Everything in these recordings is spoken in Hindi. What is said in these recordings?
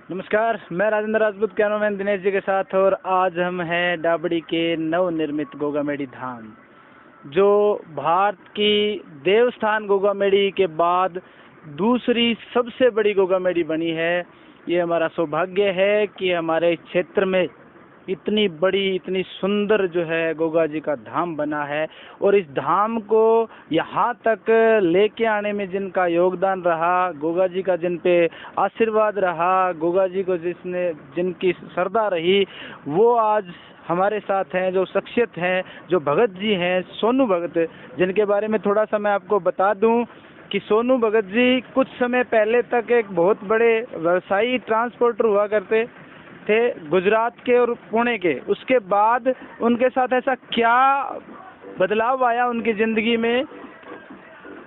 नमस्कार, मैं राजेंद्र राजपूत कैमरामैन दिनेश जी के साथ, और आज हम हैं डाबड़ी के नवनिर्मित गोगामेडी धाम, जो भारत की देवस्थान गोगामेडी के बाद दूसरी सबसे बड़ी गोगामेडी बनी है। ये हमारा सौभाग्य है कि हमारे क्षेत्र में इतनी बड़ी, इतनी सुंदर जो है गोगा जी का धाम बना है, और इस धाम को यहाँ तक लेके आने में जिनका योगदान रहा, गोगा जी का जिन पे आशीर्वाद रहा, गोगा जी को जिनकी श्रद्धा रही, वो आज हमारे साथ हैं। जो शख्सियत हैं, जो भगत जी हैं, सोनू भगत, जिनके बारे में थोड़ा सा मैं आपको बता दूं कि सोनू भगत जी कुछ समय पहले तक एक बहुत बड़े व्यवसायी ट्रांसपोर्टर हुआ करते थे, गुजरात के और पुणे के। उसके बाद उनके साथ ऐसा क्या बदलाव आया उनकी ज़िंदगी में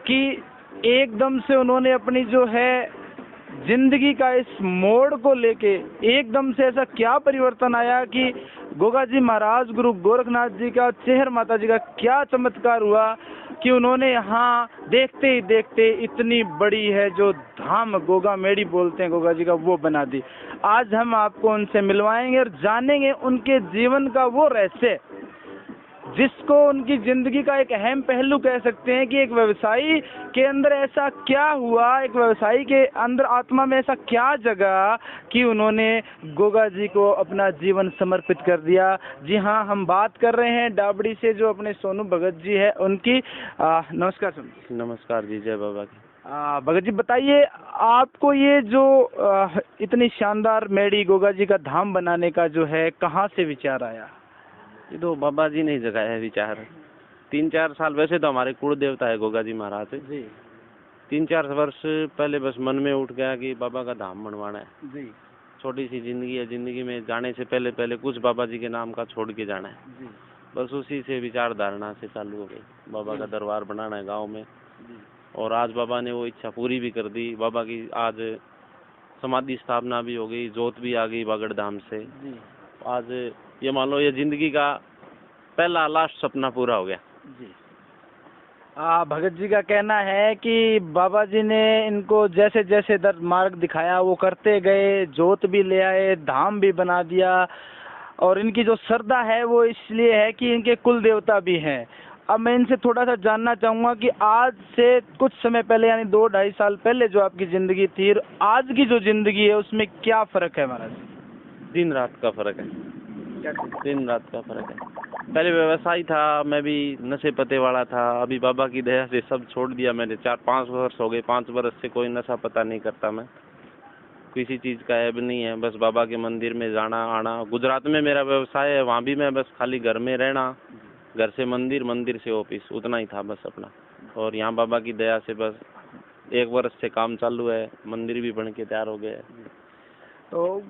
कि एकदम से उन्होंने अपनी जो है ज़िंदगी का इस मोड़ को लेके एकदम से ऐसा क्या परिवर्तन आया कि गोगा जी महाराज, गुरु गोरखनाथ जी का, चेहर माता जी का क्या चमत्कार हुआ कि उन्होंने यहाँ देखते ही देखते इतनी बड़ी है जो धाम गोगामेडी बोलते हैं गोगा जी का, वो बना दी। आज हम आपको उनसे मिलवाएंगे और जानेंगे उनके जीवन का वो रहस्य, जिसको उनकी ज़िंदगी का एक अहम पहलू कह सकते हैं कि एक व्यवसायी के अंदर ऐसा क्या हुआ, एक व्यवसायी के अंदर आत्मा में ऐसा क्या जगा कि उन्होंने गोगा जी को अपना जीवन समर्पित कर दिया। जी हाँ, हम बात कर रहे हैं डाबड़ी से जो अपने सोनू भगत जी है उनकी। नमस्कार सोनू। नमस्कार जी, जय बाबा की। भगत जी बताइए, आपको ये जो इतनी शानदार मेडी गोगा जी का धाम बनाने का जो है, कहाँ से विचार आया? ये तो बाबा जी ने ही जगाया है विचार। 3-4 साल, वैसे तो हमारे कुल देवता है गोगा जी महाराज जी। 3-4 वर्ष पहले बस मन में उठ गया कि बाबा का धाम बनवाना है जी। छोटी सी जिंदगी है, जिंदगी में जाने से पहले पहले कुछ बाबा जी के नाम का छोड़ के जाना है जी। बस उसी से विचार धारणा से चालू हो गई, बाबा का दरबार बनाना है गाँव में जी। और आज बाबा ने वो इच्छा पूरी भी कर दी। बाबा की आज समाधि स्थापना भी हो गई, जोत भी आ गई बागड़ धाम से जी। आज ये मान लो ये जिंदगी का पहला लास्ट सपना पूरा हो गया जी। भगत जी का कहना है कि बाबा जी ने इनको जैसे जैसे मार्ग दिखाया वो करते गए, जोत भी ले आए, धाम भी बना दिया, और इनकी जो श्रद्धा है वो इसलिए है कि इनके कुल देवता भी हैं। अब मैं इनसे थोड़ा सा जानना चाहूँगा कि आज से कुछ समय पहले, यानी 2-2.5 साल पहले जो आपकी ज़िंदगी थी और आज की जो ज़िंदगी है, उसमें क्या फ़र्क है महाराज? दिन रात का फ़र्क है। दिन रात का फ़र्क है। पहले व्यवसायी था, मैं भी नशे पते वाला था। अभी बाबा की दया से सब छोड़ दिया मैंने। 4-5 वर्ष हो गए, 5 वर्ष से कोई नशा पता नहीं करता मैं, किसी चीज़ का ऐब नहीं है। बस बाबा के मंदिर में जाना आना। गुजरात में मेरा व्यवसाय है, वहाँ भी मैं बस खाली घर में रहना, घर से मंदिर, मंदिर से ऑफिस, उतना ही था बस अपना। और यहाँ बाबा की दया से बस 1 वर्ष से काम चालू है, मंदिर भी बन के तैयार हो गया है। तो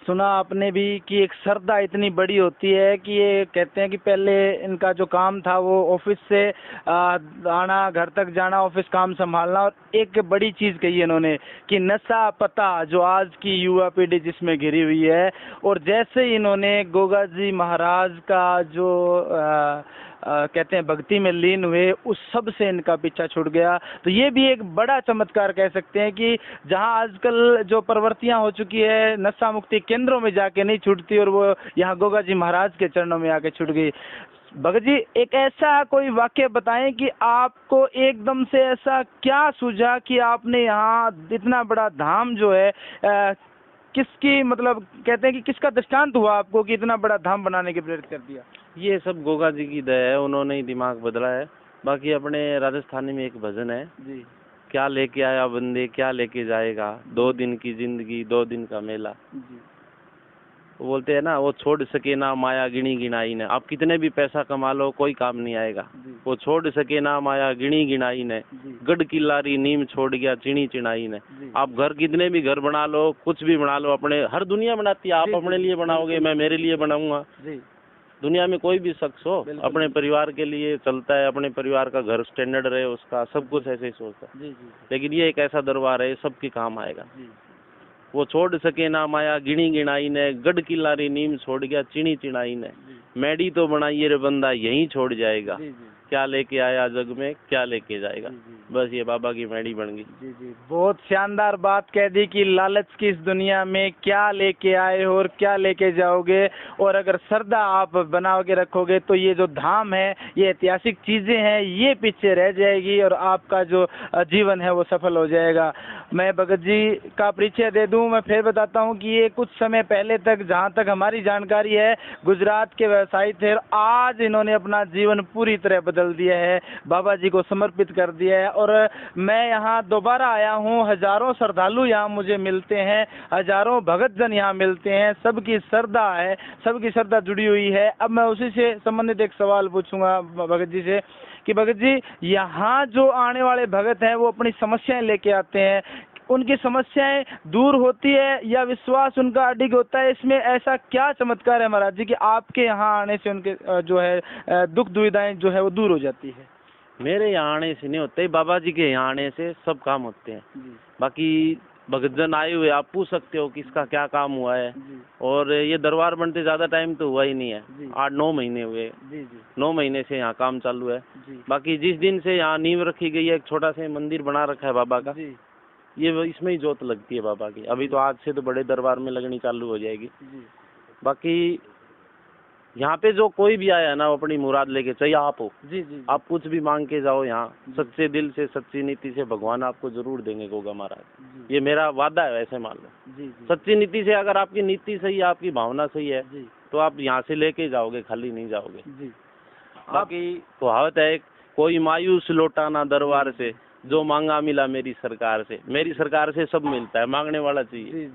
सुना आपने भी कि एक श्रद्धा इतनी बड़ी होती है कि ये कहते हैं कि पहले इनका जो काम था वो ऑफिस से आना, घर तक जाना, ऑफिस काम संभालना, और एक बड़ी चीज़ कही है इन्होंने कि नशा पता जो आज की युवा पीढ़ी जिसमें घिरी हुई है, और जैसे ही इन्होंने गोगा जी महाराज का जो कहते हैं भक्ति में लीन हुए, उस सब से इनका पीछा छूट गया। तो ये भी एक बड़ा चमत्कार कह सकते हैं कि जहां आजकल जो प्रवृत्तियां हो चुकी है, नशा मुक्ति केंद्रों में जाके नहीं छूटती, और वो यहाँ गोगा जी महाराज के चरणों में आके छूट गई। भगत जी, एक ऐसा कोई वाक्य बताएं कि आपको एकदम से ऐसा क्या सूझा कि आपने यहाँ इतना बड़ा धाम जो है किसकी, मतलब कहते हैं कि किसका दृष्टांत हुआ आपको कि इतना बड़ा धाम बनाने के प्रेरित कर दिया? ये सब गोगा जी की दया है, उन्होंने ही दिमाग बदला है। बाकी अपने राजस्थानी में एक भजन है जी, क्या लेके आया बंदे क्या लेके जाएगा, 2 दिन की जिंदगी 2 दिन का मेला जी। वो बोलते हैं ना, वो छोड़ सके ना माया गिनी गिनाई ने। आप कितने भी पैसा कमा लो, कोई काम नहीं आएगा। वो छोड़ सके ना माया गिनी गिनाई ने, गढ़ की लारी नीम छोड़ गया चिनी चिनाई ने। आप घर कितने भी घर बना लो, कुछ भी बना लो, अपने हर दुनिया बनाती है, आप अपने लिए बनाओगे, मैं मेरे लिए बनाऊंगा। दुनिया में कोई भी शख्स हो अपने परिवार के लिए चलता है, अपने परिवार का घर स्टैंडर्ड रहे उसका, सब कुछ ऐसे ही सोचता है। लेकिन ये एक ऐसा दरबार है, सबके काम आएगा। वो छोड़ सके ना माया गिनी गिनाई ने, गढ़ की लारी नीम छोड़ गया चिनी चिनाई ने। मैडी तो बनाइए रे बंदा यहीं छोड़ जाएगा, क्या लेके आया जग में क्या लेके जाएगा। बस ये बाबा की मैडी बन गई। जी जी, बहुत शानदार बात कह दी कि लालच की इस दुनिया में क्या लेके आए हो और क्या लेके जाओगे, और अगर श्रद्धा आप बना के रखोगे तो ये जो धाम है, ये ऐतिहासिक चीज़ें हैं, ये पीछे रह जाएगी और आपका जो जीवन है वो सफल हो जाएगा। मैं भगत जी का परिचय दे दूं, मैं फिर बताता हूं कि ये कुछ समय पहले तक, जहां तक हमारी जानकारी है, गुजरात के व्यवसायी थे और आज इन्होंने अपना जीवन पूरी तरह बदल दिया है, बाबा जी को समर्पित कर दिया है। और मैं यहाँ दोबारा आया हूँ, हजारों श्रद्धालु यहाँ मुझे मिलते हैं, हजारों भगत जन यहाँ मिलते हैं, सबकी श्रद्धा है, सबकी श्रद्धा जुड़ी हुई है। अब मैं उसी से संबंधित एक सवाल पूछूंगा भगत जी से कि भगत जी, यहाँ जो आने वाले भगत हैं वो अपनी समस्याएं लेके आते हैं, उनकी समस्याएं दूर होती है या विश्वास उनका अडिग होता है? इसमें ऐसा क्या चमत्कार है महाराज जी कि आपके यहाँ आने से उनके जो है दुख दुविधाएं जो है वो दूर हो जाती है? मेरे यहाँ आने से नहीं होते, बाबा जी के यहाँ आने से सब काम होते हैं। बाकी भगतजन आए हुए, आप पूछ सकते हो किसका क्या काम हुआ है। और ये दरबार बनते ज़्यादा टाइम तो हुआ ही नहीं है, 8-9 महीने हुए। 9 महीने से यहाँ काम चालू है। बाकी जिस दिन से यहाँ नींव रखी गई है, एक छोटा सा मंदिर बना रखा है बाबा का, ये इसमें ही जोत लगती है बाबा की। अभी तो आज से तो बड़े दरबार में लगनी चालू हो जाएगी। बाकी यहाँ पे जो कोई भी आया ना, वो अपनी मुराद लेके, चाहिए आप हो, आप कुछ भी मांग के जाओ, यहाँ सच्चे दिल से, सच्ची नीति से भगवान आपको जरूर देंगे गोगा महाराज। ये मेरा वादा है। वैसे मान लो सच्ची नीति से, अगर आपकी नीति सही है, आपकी भावना सही है, तो आप यहाँ से लेके जाओगे, खाली नहीं जाओगे। बाकी कहावत है, कोई मायूस लौटा ना दरबार से, जो मांगा मिला मेरी सरकार से। मेरी सरकार से सब मिलता है, मांगने वाला चाहिए।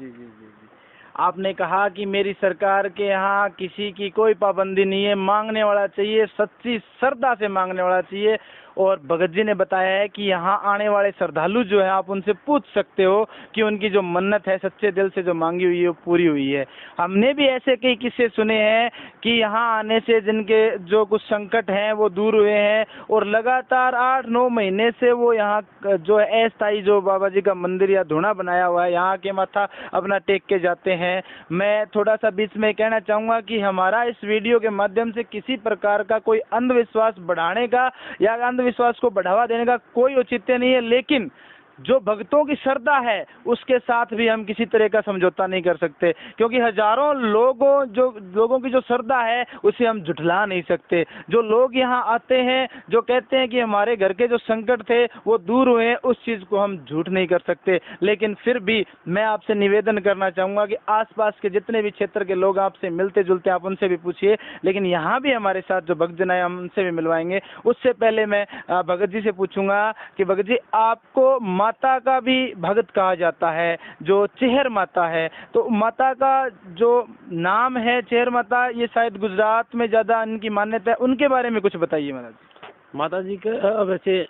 आपने कहा कि मेरी सरकार के यहाँ किसी की कोई पाबंदी नहीं है, मांगने वाला चाहिए, सच्ची श्रद्धा से मांगने वाला चाहिए। और भगत जी ने बताया है कि यहाँ आने वाले श्रद्धालु जो है, आप उनसे पूछ सकते हो कि उनकी जो मन्नत है, सच्चे दिल से जो मांगी हुई है वो पूरी हुई है। हमने भी ऐसे कई किस्से सुने हैं कि यहाँ आने से जिनके जो कुछ संकट हैं वो दूर हुए हैं और लगातार 8-9 महीने से वो यहाँ जो है अस्थायी जो बाबा जी का मंदिर या धूना बनाया हुआ है, यहाँ के माथा अपना टेक के जाते हैं। मैं थोड़ा सा बीच में कहना चाहूँगा कि हमारा इस वीडियो के माध्यम से किसी प्रकार का कोई अंधविश्वास बढ़ाने का या अंधविश्वास को बढ़ावा देने का कोई औचित्य नहीं है, लेकिन जो भक्तों की श्रद्धा है उसके साथ भी हम किसी तरह का समझौता नहीं कर सकते, क्योंकि हजारों लोगों की जो श्रद्धा है उसे हम झुठला नहीं सकते। जो लोग यहाँ आते हैं, जो कहते हैं कि हमारे घर के जो संकट थे वो दूर हुए, उस चीज़ को हम झूठ नहीं कर सकते। लेकिन फिर भी मैं आपसे निवेदन करना चाहूँगा कि आसपास के जितने भी क्षेत्र के लोग आपसे मिलते जुलते, आप उनसे भी पूछिए, लेकिन यहाँ भी हमारे साथ जो भक्तजन आए हम उनसे भी मिलवाएंगे। उससे पहले मैं भगत जी से पूछूंगा कि भगत जी, आपको माता का भी भगत कहा जाता है, जो चेहर माता है, तो माता का जो नाम है चेहर माता, ये शायद गुजरात में ज़्यादा इनकी मान्यता है, उनके बारे में कुछ बताइए महाराज। माता जी का वैसे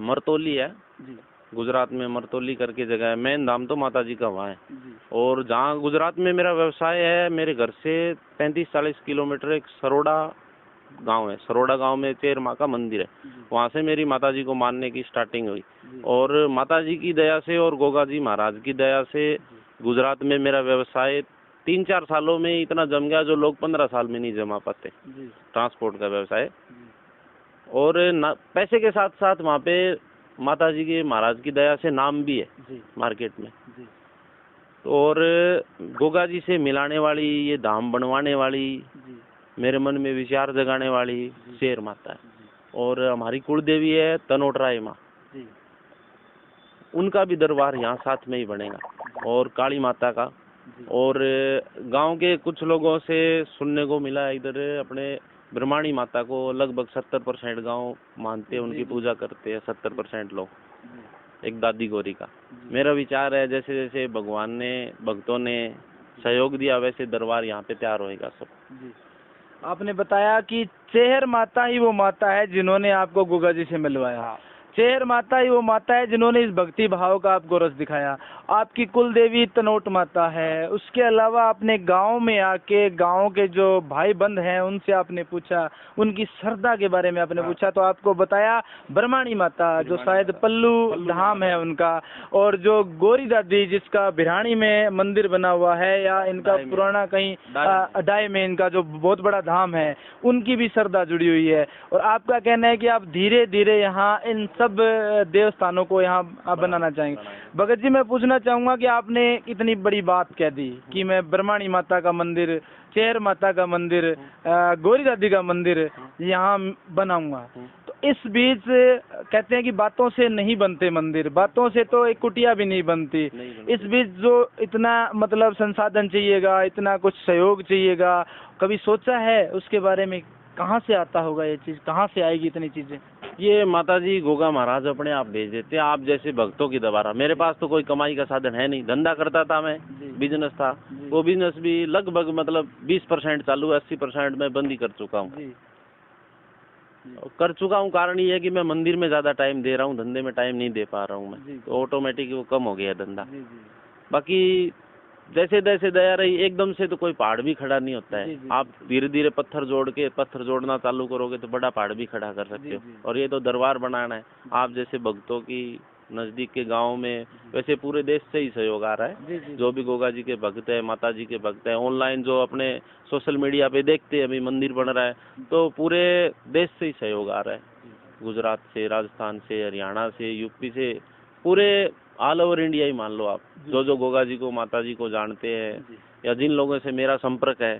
मरतोली है जी, गुजरात में मरतोली करके जगह है। मेन धाम तो माता जी का वहाँ है। और जहाँ गुजरात में मेरा व्यवसाय है, मेरे घर से 35-40 किलोमीटर एक सरोड़ा गांव है। सरोड़ा गांव में चेर माँ का मंदिर है, वहाँ से मेरी माता जी को मानने की स्टार्टिंग हुई। और माता जी की दया से और गोगा जी महाराज की दया से गुजरात में मेरा व्यवसाय 3-4 सालों में इतना जम गया जो लोग 15 साल में नहीं जमा पाते। ट्रांसपोर्ट का व्यवसाय, और पैसे के साथ साथ वहाँ पे माता जी के महाराज की दया से नाम भी है मार्केट में। और गोगा जी से मिलाने वाली, ये धाम बनवाने वाली, मेरे मन में विचार जगाने वाली शेर माता है। और हमारी कुलदेवी है तनोटराय माँ, उनका भी दरबार यहाँ साथ में ही बनेगा। और काली माता का, और गांव के कुछ लोगों से सुनने को मिला इधर अपने ब्रह्माणी माता को लगभग 70% गांव मानते हैं, उनकी पूजा करते हैं 70% लोग। एक दादी गौरी का मेरा विचार है, जैसे जैसे भगवान ने, भक्तों ने सहयोग दिया, वैसे दरबार यहाँ पे तैयार होएगा सब। आपने बताया कि चेहर माता ही वो माता है जिन्होंने आपको गोगा जी से मिलवाया, चेहर माता ही वो माता है जिन्होंने इस भक्ति भाव का आपको रस दिखाया। आपकी कुल देवी तनोट माता है। उसके अलावा अपने गांव में आके गांव के जो भाई बंद हैं उनसे आपने पूछा, उनकी श्रद्धा के बारे में आपने पूछा, तो आपको बताया ब्रह्माणी माता, जो शायद पल्लू धाम है उनका, और जो गोरी दादी जिसका बिरानी में मंदिर बना हुआ है, या इनका पुराना कहीं अडाई में इनका जो बहुत बड़ा धाम है, उनकी भी श्रद्धा जुड़ी हुई है। और आपका कहना है कि आप धीरे धीरे यहाँ इन सब देवस्थानों को यहाँ आप बनाना चाहेंगे। भगत जी, मैं पूछना चाहूँगा कि आपने इतनी बड़ी बात कह दी कि मैं ब्रह्माणी माता का मंदिर, चेर माता का मंदिर, गौरी दादी का मंदिर यहाँ बनाऊंगा, तो इस बीच कहते हैं कि बातों से नहीं बनते मंदिर, बातों से तो एक कुटिया भी नहीं बनती। इस बीच जो इतना मतलब संसाधन चाहिएगा, इतना कुछ सहयोग चाहिएगा, कभी सोचा है उसके बारे में? कहाँ से आता होगा ये चीज़, कहाँ से आएगी इतनी चीज़ें? ये माताजी गोगा महाराज अपने आप भेज देते हैं, आप जैसे भक्तों की द्वारा। मेरे पास तो कोई कमाई का साधन है नहीं, धंधा करता था मैं, बिजनेस था, वो बिजनेस भी लगभग मतलब 20% चालू है, 80% मैं बंद ही कर चुका हूँ। कारण ये है कि मैं मंदिर में ज़्यादा टाइम दे रहा हूँ, धंधे में टाइम नहीं दे पा रहा हूँ मैं, तो ऑटोमेटिक वो कम हो गया धंधा। बाकी जैसे जैसे दया रही, एकदम से तो कोई पहाड़ भी खड़ा नहीं होता है। आप धीरे धीरे पत्थर जोड़ना चालू करोगे तो बड़ा पहाड़ भी खड़ा कर सकते हो। और ये तो दरबार बनाना है, आप जैसे भक्तों की नज़दीक के गांव में, वैसे पूरे देश से ही सहयोग आ रहा है। जो भी गोगा जी के भक्त है, माता जी के भक्त है, ऑनलाइन जो अपने सोशल मीडिया पे देखते हैं अभी मंदिर बन रहा है, तो पूरे देश से ही सहयोग आ रहा है। गुजरात से, राजस्थान से, हरियाणा से, यूपी से, पूरे ऑल ओवर इंडिया ही मान लो आप। जो गोगा जी को, माता जी को जानते हैं या जिन लोगों से मेरा संपर्क है,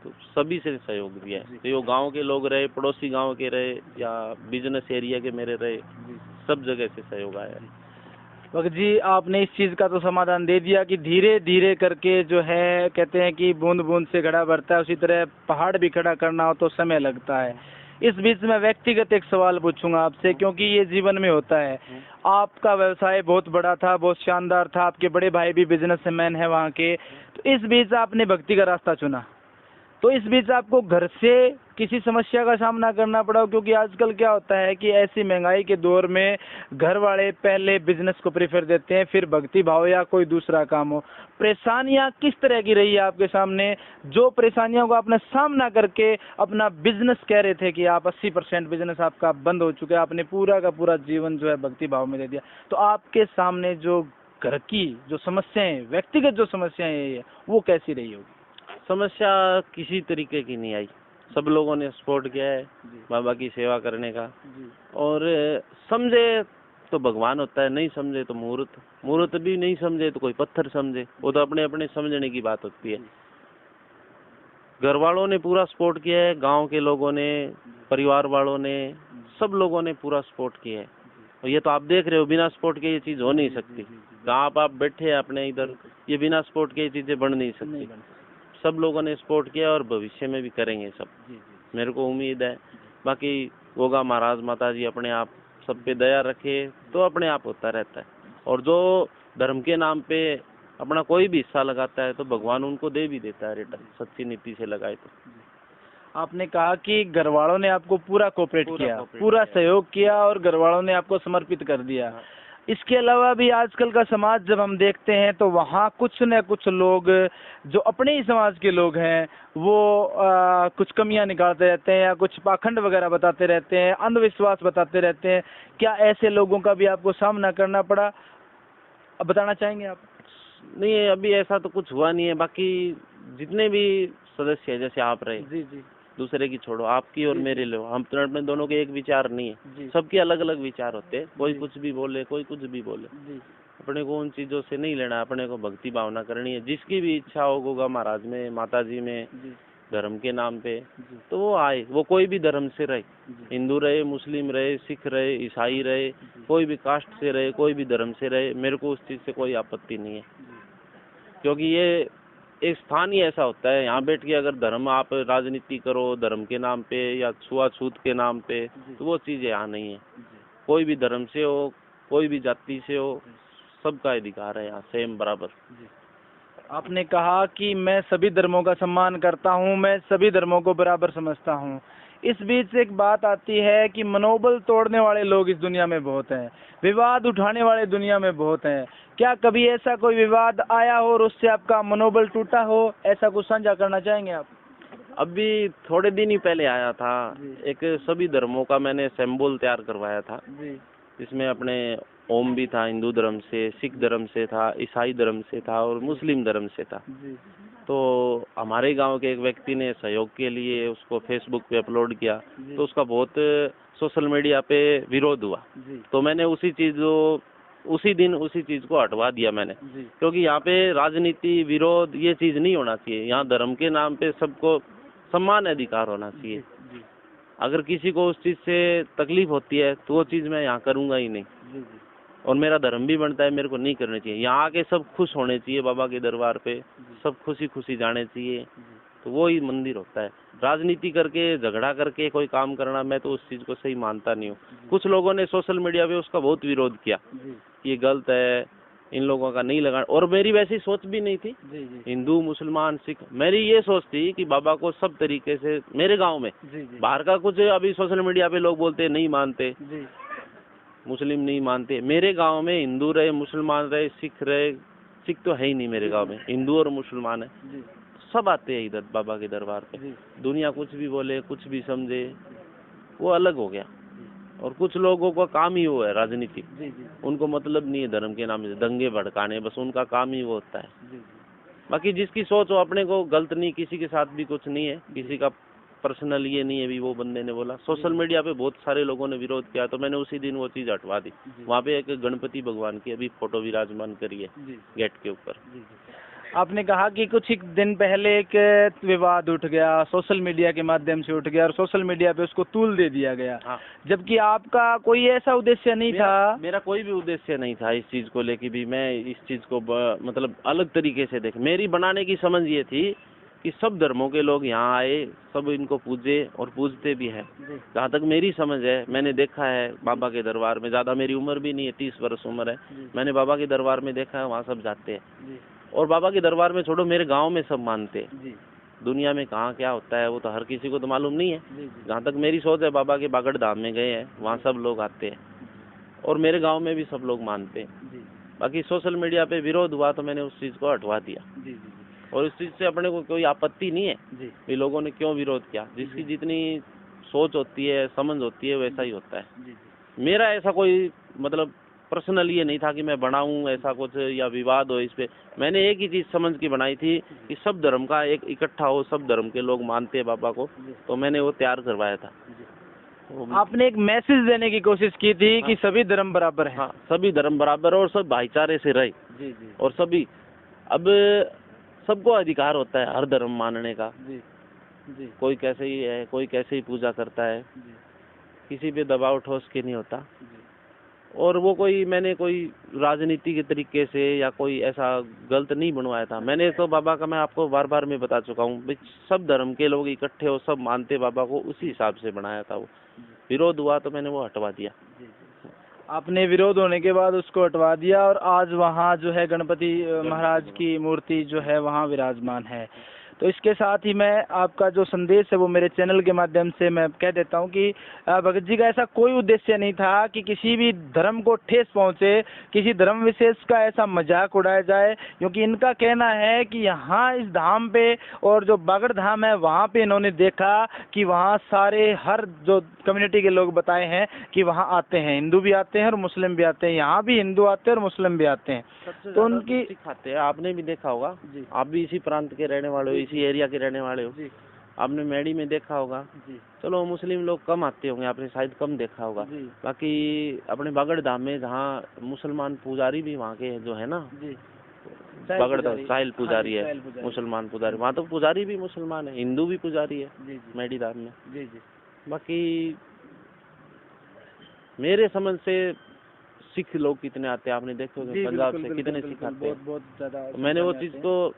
तो सभी से सहयोग दिया है। तो ये गांव के लोग रहे, पड़ोसी गांव के रहे, या बिजनेस एरिया के मेरे रहे, सब जगह से सहयोग आया है। भगत जी, आपने इस चीज़ का तो समाधान दे दिया कि धीरे धीरे करके जो है, कहते हैं कि बूंद बूंद से घड़ा भरता है, उसी तरह पहाड़ भी खड़ा करना हो तो समय लगता है। इस बीच में व्यक्तिगत एक सवाल पूछूंगा आपसे, क्योंकि ये जीवन में होता है। आपका व्यवसाय बहुत बड़ा था, बहुत शानदार था, आपके बड़े भाई भी बिजनेसमैन है वहाँ के, तो इस बीच आपने भक्ति का रास्ता चुना, तो इस बीच आपको घर से किसी समस्या का सामना करना पड़ा? क्योंकि आजकल क्या होता है कि ऐसी महंगाई के दौर में घर वाले पहले बिजनेस को प्रेफर देते हैं, फिर भक्ति भाव या कोई दूसरा काम हो। परेशानियां किस तरह की रही है आपके सामने, जो परेशानियों का आपने सामना करके अपना बिजनेस, कह रहे थे कि आप 80% बिजनेस आपका बंद हो चुका है, आपने पूरा का पूरा जीवन जो है भक्ति भाव में दे दिया, तो आपके सामने जो घर की जो समस्याएं, व्यक्तिगत जो समस्याएं है, वो कैसी रही होगी? समस्या किसी तरीके की नहीं आई, सब लोगों ने सपोर्ट किया है बाबा की सेवा करने का। और समझे तो भगवान होता है, नहीं समझे तो मुहूर्त भी नहीं समझे तो कोई पत्थर समझे, वो तो अपने अपने समझने की बात होती है। घर वालों ने पूरा सपोर्ट किया है, गांव के लोगों ने, परिवार वालों ने, सब लोगों ने पूरा सपोर्ट किया है। और ये तो आप देख रहे हो, बिना सपोर्ट के ये चीज़ हो नहीं सकती। जहाँ आप बैठे हैं अपने इधर, ये बिना सपोर्ट के ये चीज़ें बन नहीं सकती। सब लोगों ने सपोर्ट किया और भविष्य में भी करेंगे सब, मेरे को उम्मीद है। बाकी गोगा महाराज, माता जी अपने आप सब पे दया रखे तो अपने आप होता रहता है। और जो धर्म के नाम पे अपना कोई भी हिस्सा लगाता है तो भगवान उनको दे भी देता है रिटर्न, सच्ची नीति से लगाए तो। आपने कहा कि घर वालों ने आपको पूरा कोऑपरेट किया, पूरा सहयोग किया और घर वालों ने आपको समर्पित कर दिया। इसके अलावा भी आजकल का समाज जब हम देखते हैं तो वहाँ कुछ न कुछ लोग जो अपने ही समाज के लोग हैं वो कुछ कमियां निकालते रहते हैं या कुछ पाखंड वगैरह बताते रहते हैं, अंधविश्वास बताते रहते हैं। क्या ऐसे लोगों का भी आपको सामना करना पड़ा? अब बताना चाहेंगे आप? नहीं, अभी ऐसा तो कुछ हुआ नहीं है। बाकी जितने भी सदस्य है, जैसे आप रहे, जी, दूसरे की छोड़ो, आपकी और मेरे लो, हम तो अपने दोनों के एक विचार नहीं है, सबके अलग अलग विचार होते हैं। कोई कुछ भी बोले, कोई कुछ भी बोले, अपने को उन चीजों से नहीं लेना, अपने को भक्ति भावना करनी है। जिसकी भी इच्छा हो गोगा महाराज में, माता जी में, धर्म के नाम पे, तो वो आए, वो कोई भी धर्म से रहे, हिंदू रहे, मुस्लिम रहे, सिख रहे, ईसाई रहे, कोई भी कास्ट से रहे, कोई भी धर्म से रहे, मेरे को उस चीज से कोई आपत्ति नहीं है। क्योंकि ये एक स्थान ही ऐसा होता है, यहाँ बैठ के अगर धर्म आप राजनीति करो धर्म के नाम पे या छुआछूत के नाम पे, तो वो चीज़ यहाँ नहीं है। कोई भी धर्म से हो, कोई भी जाति से हो, सबका अधिकार है यहाँ सेम बराबर। आपने कहा कि मैं सभी धर्मों का सम्मान करता हूँ, मैं सभी धर्मों को बराबर समझता हूँ। इस बीच एक बात आती है कि मनोबल तोड़ने वाले लोग इस दुनिया में बहुत हैं, विवाद उठाने वाले दुनिया में बहुत हैं। क्या कभी ऐसा कोई विवाद आया हो और उससे आपका मनोबल टूटा हो? ऐसा कुछ साझा करना चाहेंगे आप? अभी थोड़े दिन ही पहले आया था, एक सभी धर्मों का मैंने सिंबल तैयार करवाया था, जिसमें अपने ओम भी था, हिंदू धर्म से, सिख धर्म से था, ईसाई धर्म से था और मुस्लिम धर्म से था। तो हमारे गांव के एक व्यक्ति ने सहयोग के लिए उसको फेसबुक पे अपलोड किया, तो उसका बहुत सोशल मीडिया पे विरोध हुआ, तो मैंने उसी दिन उसी चीज को हटवा दिया मैंने, क्योंकि यहाँ पे राजनीति विरोध ये चीज नहीं होना चाहिए। यहाँ धर्म के नाम पे सबको समान अधिकार होना चाहिए। अगर किसी को उस चीज से तकलीफ होती है तो वो चीज मैं यहाँ करूंगा ही नहीं, और मेरा धर्म भी बनता है, मेरे को नहीं करनी चाहिए। यहाँ आके सब खुश होने चाहिए, बाबा के दरबार पे सब खुशी खुशी जाने चाहिए, तो वो ही मंदिर होता है। राजनीति करके झगड़ा करके कोई काम करना, मैं तो उस चीज को सही मानता नहीं हूँ। कुछ लोगों ने सोशल मीडिया पे उसका बहुत विरोध किया, ये गलत है, इन लोगों का नहीं लगा, और मेरी वैसी सोच भी नहीं थी। हिंदू मुसलमान सिख, मेरी ये सोच थी कि बाबा को सब तरीके से, मेरे गांव में बाहर का कुछ अभी सोशल मीडिया पे लोग बोलते नहीं मानते, मुस्लिम नहीं मानते, मेरे गांव में हिंदू रहे, मुसलमान रहे, सिख तो है ही नहीं मेरे गांव में, हिंदू और मुसलमान है, सब आते हैं इधर बाबा के दरबार पे। दुनिया कुछ भी बोले, कुछ भी समझे, वो अलग हो गया। और कुछ लोगों का काम ही वो है राजनीति, उनको मतलब नहीं है धर्म के नाम से दंगे भड़काने, बस उनका काम ही वो होता है। बाकी जिसकी सोच हो, अपने को गलत नहीं, किसी के साथ भी कुछ नहीं है, किसी का पर्सनल ये नहीं है। भी वो बंदे ने बोला, सोशल मीडिया पे बहुत सारे लोगों ने विरोध किया, तो मैंने उसी दिन वो चीज हटवा दी। वहाँ पे एक गणपति भगवान की अभी फोटो विराजमान करी है गेट के ऊपर। आपने कहा कि कुछ ही दिन पहले एक विवाद उठ गया, सोशल मीडिया के माध्यम से उठ गया, और सोशल मीडिया पे उसको तूल दे दिया गया। हाँ। जबकि आपका कोई ऐसा उद्देश्य नहीं था। मेरा कोई भी उद्देश्य नहीं था इस चीज को लेके भी, मैं इस चीज को मतलब अलग तरीके से देख, मेरी बनाने की समझ ये थी कि सब धर्मों के लोग यहाँ आए, सब इनको पूजे और पूजते भी हैं। जहाँ तक मेरी समझ है, मैंने देखा है बाबा के दरबार में, ज्यादा मेरी उम्र भी नहीं है, 30 वर्ष उम्र है, मैंने बाबा के दरबार में देखा है, वहाँ सब जाते हैं। और बाबा के दरबार में छोड़ो, मेरे गांव में सब मानते हैं। दुनिया में कहाँ क्या होता है वो तो हर किसी को तो मालूम नहीं है। जहाँ तक मेरी सोच है, बाबा के बागड़ धाम में गए हैं, वहाँ सब लोग आते हैं, और मेरे गांव में भी सब लोग मानते हैं। बाकी सोशल मीडिया पे विरोध हुआ तो मैंने उस चीज को हटवा दिया, और इस चीज से अपने को कोई आपत्ति नहीं है कि लोगों ने क्यों विरोध किया। जिसकी जितनी सोच होती है, समझ होती है, वैसा ही होता है। मेरा ऐसा कोई मतलब पर्सनल ये नहीं था कि मैं बनाऊं ऐसा कुछ या विवाद हो इस पे। मैंने एक ही चीज समझ की बनाई थी कि सब धर्म का एक इकट्ठा हो, सब धर्म के लोग मानते हैं बाबा को, तो मैंने वो तैयार करवाया था। आपने एक मैसेज देने की कोशिश की थी कि सभी धर्म बराबर हैं। हाँ, सभी धर्म बराबर और सब भाईचारे से रहे। और सभी, अब सबको अधिकार होता है हर धर्म मानने का। कोई कैसे ही है, कोई कैसे ही पूजा करता है, किसी पे दबाव ठोस के नहीं होता। और वो मैंने कोई राजनीति के तरीके से या कोई ऐसा गलत नहीं बनवाया था। मैंने तो बाबा का, मैं आपको बार बार मैं बता चुका हूँ, सब धर्म के लोग इकट्ठे हो, सब मानते बाबा को, उसी हिसाब से बनाया था। वो विरोध हुआ तो मैंने वो हटवा दिया। आपने विरोध होने के बाद उसको हटवा दिया, और आज वहाँ जो है गणपति महाराज की मूर्ति जो है वहाँ विराजमान है। तो इसके साथ ही मैं आपका जो संदेश है वो मेरे चैनल के माध्यम से मैं कह देता हूँ कि भगत जी का ऐसा कोई उद्देश्य नहीं था कि किसी भी धर्म को ठेस पहुँचे, किसी धर्म विशेष का ऐसा मजाक उड़ाया जाए, क्योंकि इनका कहना है कि यहाँ इस धाम पे और जो बागड़ धाम है वहाँ पे इन्होंने देखा कि वहाँ सारे हर जो कम्युनिटी के लोग बताए हैं कि वहाँ आते हैं, हिंदू भी आते हैं और मुस्लिम भी आते हैं, यहाँ भी हिंदू आते हैं और मुस्लिम भी आते हैं। तो उनकी सिखाते हैं, आपने भी देखा होगा, आप भी इसी प्रांत के रहने वाले हो, इसी एरिया के रहने वाले हो, आपने मेडी में देखा होगा। चलो मुस्लिम लोग कम आते होंगे, आपने शायद कम देखा होगा। बाकी अपने बागड़ धाम में जहाँ मुसलमान पुजारी भी वहाँ के जो है ना, बागड़ धाम साहिल पुजारी है, मुसलमान पुजारी, वहाँ तो पुजारी भी मुसलमान है, हिंदू भी पुजारी है मेडी धाम में। बाकी मेरे समझ से सिख लोग कितने आते हैं, आपने देखे होंगे पंजाब से कितने सिख आते हैं। बहुत ज्यादा। मैंने वो चीज तो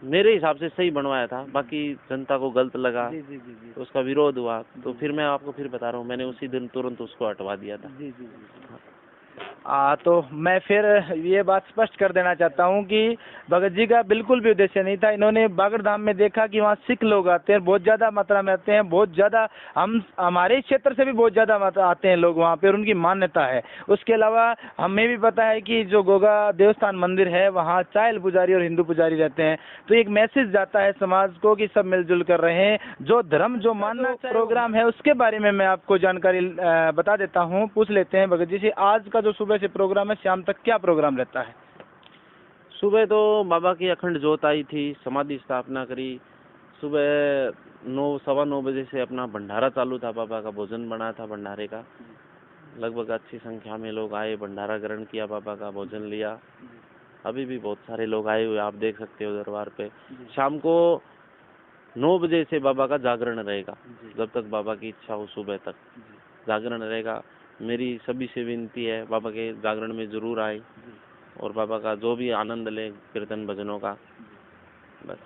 मेरे हिसाब से सही बनवाया था, बाकी जनता को गलत लगा तो उसका विरोध हुआ, तो फिर मैं आपको फिर बता रहा हूँ, मैंने उसी दिन तुरंत उसको हटवा दिया था। तो मैं फिर ये बात स्पष्ट कर देना चाहता हूँ कि भगत जी का बिल्कुल भी उद्देश्य नहीं था। इन्होंने बागड़ धाम में देखा कि वहाँ सिख लोग आते हैं, बहुत ज़्यादा मात्रा में आते हैं, बहुत ज़्यादा, हमारे क्षेत्र से भी बहुत ज़्यादा आते हैं लोग वहाँ पे, और उनकी मान्यता है। उसके अलावा हमें भी पता है कि जो गोगा देवस्थान मंदिर है वहाँ चायल पुजारी और हिंदू पुजारी रहते हैं। तो एक मैसेज जाता है समाज को कि सब मिलजुल कर रहे हैं, जो धर्म जो मानना प्रोग्राम है उसके बारे में मैं आपको जानकारी बता देता हूँ। पूछ लेते हैं भगत जी से, आज का जो सुबह से प्रोग्राम है, शाम तक क्या प्रोग्राम रहता है? सुबह तो बाबा की अखंड ज्योत आई थी, समाधि स्थापना करी, सुबह 9 सवा 9 बजे से अपना भंडारा चालू था, बाबा का भोजन बना था भंडारे का। लगभग अच्छी संख्या में लोग आए, भंडारा ग्रहण किया, बाबा का भोजन लिया। अभी भी बहुत सारे लोग आए हुए, आप देख सकते हो दरबार पे। शाम को 9 बजे से बाबा का जागरण रहेगा, जब तक बाबा की इच्छा हो सुबह तक जागरण रहेगा। मेरी सभी से विनती है, बाबा के जागरण में जरूर आए और बाबा का जो भी आनंद लें कीर्तन भजनों का। बस।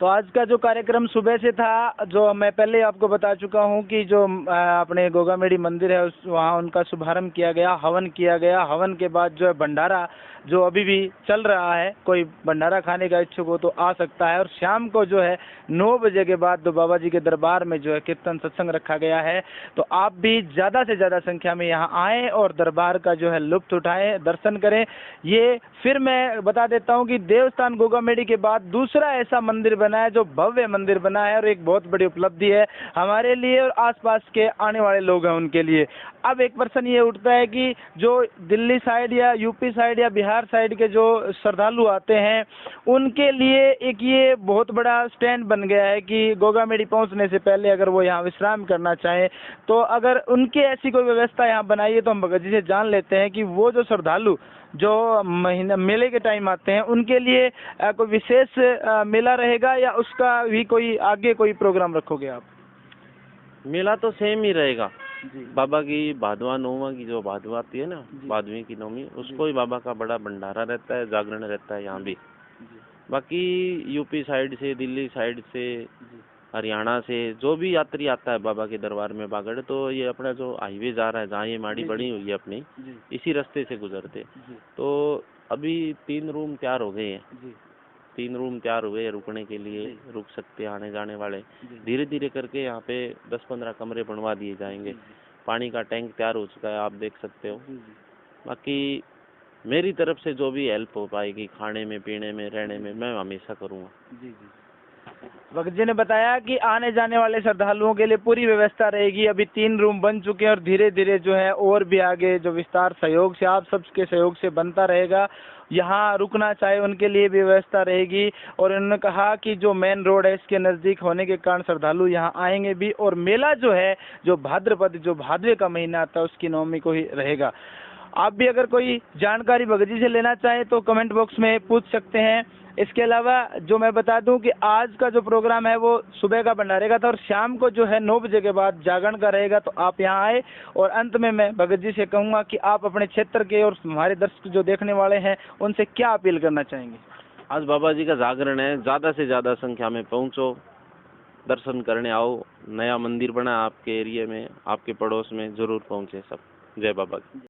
तो आज का जो कार्यक्रम सुबह से था, जो मैं पहले आपको बता चुका हूं कि जो अपने गोगामेडी मंदिर है वहाँ उनका शुभारंभ किया गया, हवन किया गया। हवन के बाद जो है भंडारा जो अभी भी चल रहा है, कोई भंडारा खाने का इच्छुक हो तो आ सकता है। और शाम को जो है 9 बजे के बाद तो बाबा जी के दरबार में जो है कीर्तन सत्संग रखा गया है। तो आप भी ज़्यादा से ज़्यादा संख्या में यहाँ आएँ और दरबार का जो है लुत्फ उठाएं, दर्शन करें। ये फिर मैं बता देता हूँ कि देवस्थान गोगामेडी के बाद दूसरा ऐसा मंदिर बना है जो भव्य मंदिर बना है, और एक बहुत बड़ी उपलब्धि है हमारे लिए और आसपास के आने वाले लोग हैं उनके लिए। अब एक प्रश्न ये उठता है कि जो दिल्ली साइड या यूपी साइड या बिहार साइड के जो श्रद्धालु आते हैं उनके लिए एक ये बहुत बड़ा स्टैंड बन गया है कि गोगामेडी पहुंचने से पहले अगर वो यहाँ विश्राम करना चाहें तो अगर उनके ऐसी कोई व्यवस्था यहाँ बनाइए तो हम भगत जी से जान लेते हैं कि वो जो श्रद्धालु जो महीना मेले के टाइम आते हैं उनके लिए कोई विशेष मेला रहेगा या उसका भी कोई आगे कोई प्रोग्राम रखोगे आप? मेला तो सेम ही रहेगा जी। बाबा की भादवा नौवा की जो भादवा आती है ना, भादवी की नौमी, उसको ही बाबा का बड़ा भंडारा रहता है, जागरण रहता है यहाँ भी। बाकी यूपी साइड से, दिल्ली साइड से, हरियाणा से जो भी यात्री आता है बाबा के दरबार में बागड़, तो ये अपना जो हाईवे जा रहा है जहाँ ये माड़ी बनी हुई है अपनी, इसी रास्ते से गुजरते। तो अभी 3 रूम तैयार हो गए हैं, 3 रूम तैयार हुए रुकने के लिए, रुक सकते हैं आने जाने वाले। धीरे धीरे करके यहाँ पे 10-15 कमरे बनवा दिए जाएंगे। पानी का टैंक तैयार हो चुका है, आप देख सकते हो। बाकी मेरी तरफ से जो भी हेल्प हो पाएगी खाने में, पीने में, रहने में, मैं हमेशा करूँगा। भगत जी ने बताया कि आने जाने वाले श्रद्धालुओं के लिए पूरी व्यवस्था रहेगी। अभी 3 रूम बन चुके हैं और धीरे धीरे जो है और भी आगे जो विस्तार सहयोग से, आप सबके सहयोग से बनता रहेगा। यहाँ रुकना चाहे उनके लिए भी व्यवस्था रहेगी। और उन्होंने कहा कि जो मेन रोड है इसके नज़दीक होने के कारण श्रद्धालु यहाँ आएंगे भी। और मेला जो है जो भाद्रपद, जो भादवे का महीना आता है उसकी नवमी को ही रहेगा। आप भी अगर कोई जानकारी भगत जी से लेना चाहें तो कमेंट बॉक्स में पूछ सकते हैं। इसके अलावा जो मैं बता दूं कि आज का जो प्रोग्राम है वो सुबह का भंडारे का था और शाम को जो है 9 बजे के बाद जागरण का रहेगा। तो आप यहाँ आए। और अंत में मैं भगत जी से कहूँगा कि आप अपने क्षेत्र के और हमारे दर्शक जो देखने वाले हैं उनसे क्या अपील करना चाहेंगे? आज बाबा जी का जागरण है, ज़्यादा से ज़्यादा संख्या में पहुँचो, दर्शन करने आओ। नया मंदिर बना आपके एरिया में, आपके पड़ोस में, ज़रूर पहुँचे सब। जय बाबा की।